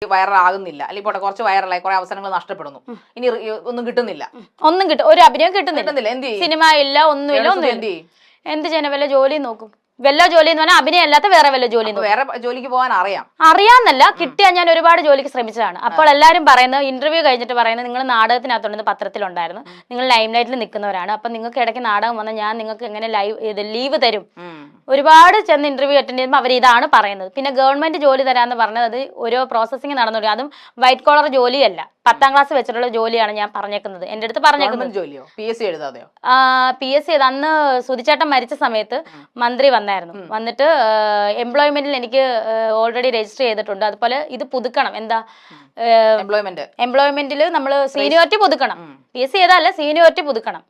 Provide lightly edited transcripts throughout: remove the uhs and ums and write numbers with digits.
വൈറലാകുന്നില്ല, അല്ലെങ്കിൽ പോട്ടെ കുറച്ച് വൈറലായി കുറെ അവസരങ്ങൾ നഷ്ടപ്പെടുന്നു, ഇനി ഒന്നും കിട്ടുന്നില്ല, ഒരു അഭിനയം കിട്ടുന്നില്ല, സിനിമ ഇല്ല, ഒന്നുമില്ല, എന്ത് ചെയ്യാൻ വല്ല ജോലി നോക്കും. വല്ല ജോലി എന്ന് പറഞ്ഞാൽ അഭിനയം അല്ലാത്ത വേറെ വല്ല ജോലി, വേറെ ജോലിക്ക് പോകാൻ അറിയാന്നല്ല, കിട്ടിയാൽ ഞാൻ ഒരുപാട് ജോലിക്ക് ശ്രമിച്ചതാണ്. അപ്പോൾ എല്ലാവരും പറയുന്നത്, ഇന്റർവ്യൂ കഴിഞ്ഞിട്ട് പറയുന്നത്, നിങ്ങൾ നാടകത്തിനകത്തുണ്ടെന്ന് പത്രത്തിലുണ്ടായിരുന്നു, നിങ്ങൾ ലൈം ലൈറ്റിൽ നിൽക്കുന്നവരാണ്, അപ്പൊ നിങ്ങൾക്ക് ഇടയ്ക്ക് നാടകം വന്നാൽ ഞാൻ നിങ്ങൾക്ക് എങ്ങനെ ലീവ് തരും. ഒരുപാട് ചെന്ന് ഇന്റർവ്യൂ അറ്റൻഡ് ചെയ്യുമ്പോൾ അവർ ഇതാണ് പറയുന്നത്. പിന്നെ ഗവൺമെന്റ് ജോലി തരാന്ന് പറഞ്ഞത് അത് ഓരോ പ്രോസസ്സിംഗ് നടന്നുകൊടുക്കും, അതും വൈറ്റ് കോളർ ജോലിയല്ല, 10ാം ക്ലാസ് വെച്ചിട്ടുള്ള ജോലിയാണ് ഞാൻ പറഞ്ഞേക്കുന്നത്. എന്റെ അടുത്ത് പറഞ്ഞേക്കുന്നത് PSC അന്ന് സുധിച്ചേട്ടൻ മരിച്ച സമയത്ത് മന്ത്രി വന്നിട്ട് എംപ്ലോയ്മെന്റിൽ എനിക്ക് ഓൾറെഡി രജിസ്റ്റർ ചെയ്തിട്ടുണ്ട്, അതുപോലെ ഇത് പുതുക്കണം, എന്താ എംപ്ലോയ്മെന്റിൽ നമ്മൾ സീനിയോറിറ്റി പുതുക്കണം, PSC ചെയ്താലല്ല സീനിയോറിറ്റി പുതുക്കണം,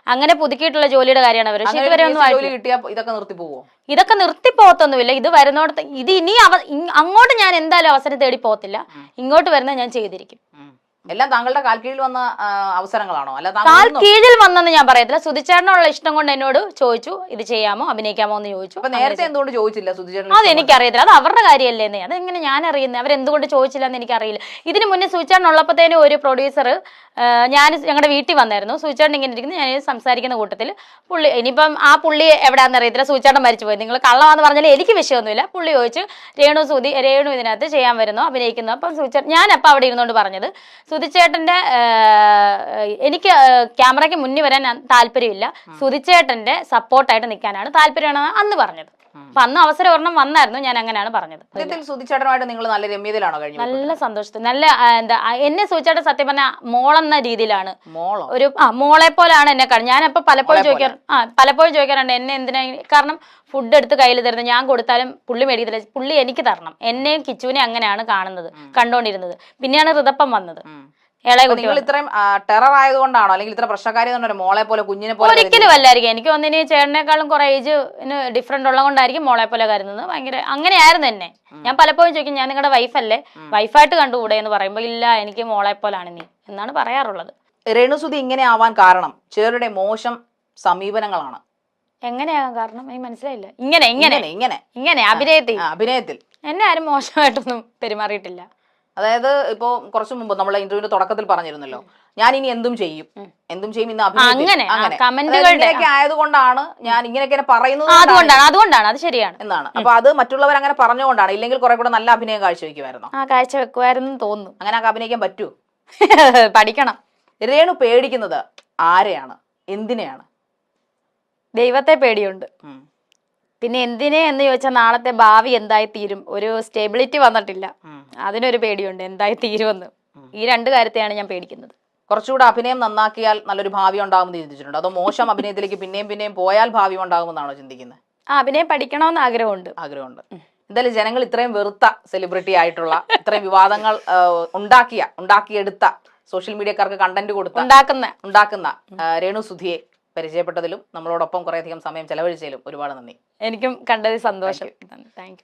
അങ്ങനെ പുതുക്കിയിട്ടുള്ള ജോലിയുടെ കാര്യമാണ് അവർ. പക്ഷെ ഇതുവരെ ഒന്നും ഇതൊക്കെ നിർത്തിപ്പോകത്തൊന്നുമില്ല. ഇത് വരുന്നോടത്ത് ഇത് ഇനി അങ്ങോട്ട് ഞാൻ എന്തായാലും അവസരം തേടി പോകത്തില്ല, ഇങ്ങോട്ട് വരുന്നത് ഞാൻ ചെയ്തിരിക്കും. എല്ലാം താങ്കളുടെ കാൽ കീഴിൽ വന്ന അവസരങ്ങളാണോ? അല്ല കാൽ കീഴിൽ വന്നെന്ന് ഞാൻ പറയത്തില്ല. സുധിച്ചേട്ടനുള്ള ഇഷ്ടം കൊണ്ട് എന്നോട് ചോദിച്ചു, ഇത് ചെയ്യാമോ അഭിനയിക്കാമോ എന്ന് ചോദിച്ചു. നേരത്തെ എന്തുകൊണ്ട് ചോദിച്ചില്ല സുധിച്ചേട്ടൻ? അത് എനിക്കറിയത്തില്ല, അത് അവരുടെ കാര്യമല്ലേ, അതെങ്ങനെ ഞാൻ അറിയുന്നത്, അവരെന്തുകൊണ്ട് ചോദിച്ചില്ല എന്ന് എനിക്കറിയില്ല. ഇതിന് മുന്നേ സുധിച്ചേട്ടൻ ഉള്ളപ്പോഴത്തേനും ഒരു പ്രൊഡ്യൂസർ ഞങ്ങളുടെ വീട്ടിൽ വന്നായിരുന്നു, സുധിച്ചേട്ടൻ ഇങ്ങനെ ഇരിക്കുന്നു, ഞാൻ സംസാരിക്കുന്ന കൂട്ടത്തിൽ പുള്ളി, ഇനിയിപ്പം ആ പുള്ളി എവിടെയാണെന്ന് അറിയത്തില്ല, സുധിച്ചേട്ടൻ മരിച്ചു പോയി, നിങ്ങൾ കള്ളമാണെന്ന് പറഞ്ഞാൽ എനിക്ക് വിഷയമൊന്നുമില്ല. പുള്ളി ചോദിച്ചു, രേണു ഇതിനകത്ത് ചെയ്യാൻ വരുന്നു, അഭിനയിക്കുന്നു. അപ്പം സുധിച്ചേട്ടൻ, ഞാനപ്പം അവിടെ ഇരുന്നുകൊണ്ട് പറഞ്ഞത്, സുധിച്ചേട്ടന്റെ എനിക്ക് ക്യാമറയ്ക്ക് മുന്നിൽ വരാൻ താല്പര്യമില്ല, സുധിച്ചേട്ടന്റെ സപ്പോർട്ടായിട്ട് നിൽക്കാനാണ് താല്പര്യമാണ് അന്ന് പറഞ്ഞത്. അപ്പൊ അന്ന് അവസരം ഒരെണ്ണം വന്നായിരുന്നു, ഞാൻ അങ്ങനെയാണ് പറഞ്ഞത്. സുധിച്ചേട്ടനുമായിട്ട് നിങ്ങൾ നല്ല രമ്യതയിലാണോ കഴിഞ്ഞത്? നല്ല സന്തോഷത്തിൽ, നല്ല എന്താ, എന്നെ സുധിച്ചേട്ടൻ സത്യം പറഞ്ഞ മോളെന്ന രീതിയിലാണ്, ഒരു മോളെ പോലാണ് എന്നെ ഞാനപ്പോ പലപ്പോഴും ചോദിക്കാറുണ്ട് എന്നെ എന്തിനാ, കാരണം ഫുഡ് എടുത്ത് കയ്യിൽ തരുന്നത് ഞാൻ കൊടുത്താലും പുള്ളി മേടിക്കത്തില്ല, പുള്ളി എനിക്ക് തരണം. എന്നെയും കിച്ചുവിനെ അങ്ങനെയാണ് കണ്ടോണ്ടിരുന്നത്. പിന്നെയാണ് ഋതപ്പം വന്നത്. നിങ്ങൾ ഇത്രയും ടെറർ ആയതുകൊണ്ടാണോ, അല്ലെങ്കിൽ ഇത്ര പ്രശ്നക്കാരി മോളെ പോലെ കുഞ്ഞിനെ പോലെ? ഒരിക്കലും അല്ലായിരിക്കും. എനിക്ക് ഒന്നിന് ചേട്ടനേക്കാളും കുറെ ഏജ് ഡിഫറൻറ്റ് ഉള്ളതുകൊണ്ടായിരിക്കും മോളെ പോലെ കരുതുന്നത്. ഭയങ്കര അങ്ങനെയായിരുന്നു എന്നെ. ഞാൻ പലപ്പോഴും ചോദിക്കും, ഞാൻ നിങ്ങളുടെ വൈഫല്ലേ, വൈഫായിട്ട് കണ്ടുകൂടെ എന്ന് പറയുമ്പോൾ, ഇല്ല എനിക്ക് മോളെ പോലാണ് നീ എന്നാണ് പറയാറുള്ളത്. രേണുസുതി ഇങ്ങനെ ആവാൻ കാരണം ചിലരുടെ മോശം സമീപനങ്ങളാണ്. എങ്ങനെയാകാൻ കാരണം എനിക്ക് മനസ്സിലായില്ല. ഇങ്ങനെ അഭിനയത്തിൽ എന്നെ ആരും മോശമായിട്ടൊന്നും പെരുമാറിയിട്ടില്ല. അതായത് ഇപ്പോ കുറച്ചു മുമ്പ് നമ്മളെ ഇന്റർവ്യൂവിന്റെ തുടക്കത്തിൽ പറഞ്ഞിരുന്നല്ലോ, ഞാൻ ഇനി എന്തും ചെയ്യും ഇന്ന് അഭിനയിക്കെ ആയതുകൊണ്ടാണ് ഞാൻ ഇങ്ങനെയൊക്കെ പറയുന്നത്, അതുകൊണ്ടാണ് അത് ശരിയാണ് എന്നാണ്. അപ്പൊ അത് മറ്റുള്ളവർ അങ്ങനെ പറഞ്ഞുകൊണ്ടാണ്, ഇല്ലെങ്കിൽ കുറെ കൂടെ നല്ല അഭിനയം കാഴ്ചവെക്കുമായിരുന്നു. കാഴ്ചവെക്കുമായിരുന്നു തോന്നുന്നു. അങ്ങനെ അഭിനയിക്കാൻ പറ്റൂ? പഠിക്കണം. രേണു പേടിക്കുന്നത് ആരെയാണ്, എന്തിനെയാണ്? ദൈവത്തെ പേടിയുണ്ട്. പിന്നെ എന്തിനെ എന്ന് ചോദിച്ചാൽ നാളത്തെ ഭാവി എന്തായി തീരും, ഒരു സ്റ്റെബിലിറ്റി വന്നിട്ടില്ല, അതിനൊരു പേടിയുണ്ട്, എന്തായി തീരുമെന്ന്. ഈ രണ്ട് കാര്യത്തെയാണ് ഞാൻ പേടിക്കുന്നത്. കുറച്ചുകൂടെ അഭിനയം നന്നാക്കിയാൽ നല്ലൊരു ഭാവി ഉണ്ടാകുമെന്ന് ചിന്തിച്ചിട്ടുണ്ട്, അതോ മോശം അഭിനയത്തിലേക്ക് പിന്നെയും പോയാൽ ഭാവി ഉണ്ടാകുമെന്നാണോ ചിന്തിക്കുന്നത്? അഭിനയം പഠിക്കണമെന്ന് ആഗ്രഹമുണ്ട്. എന്തായാലും ജനങ്ങൾ ഇത്രയും വെറുത്ത സെലിബ്രിറ്റി ആയിട്ടുള്ള, ഇത്രയും വിവാദങ്ങൾ ഉണ്ടാക്കിയെടുത്ത, സോഷ്യൽ മീഡിയക്കാർക്ക് കണ്ടന്റ് ഉണ്ടാക്കുന്ന രേണുസുധിയെ പരിചയപ്പെട്ടതിലും നമ്മളോടൊപ്പം കുറേയധികം സമയം ചെലവഴിച്ചതിലും ഒരുപാട് നന്ദി. എനിക്കും കണ്ടതിൽ സന്തോഷം. Thank you.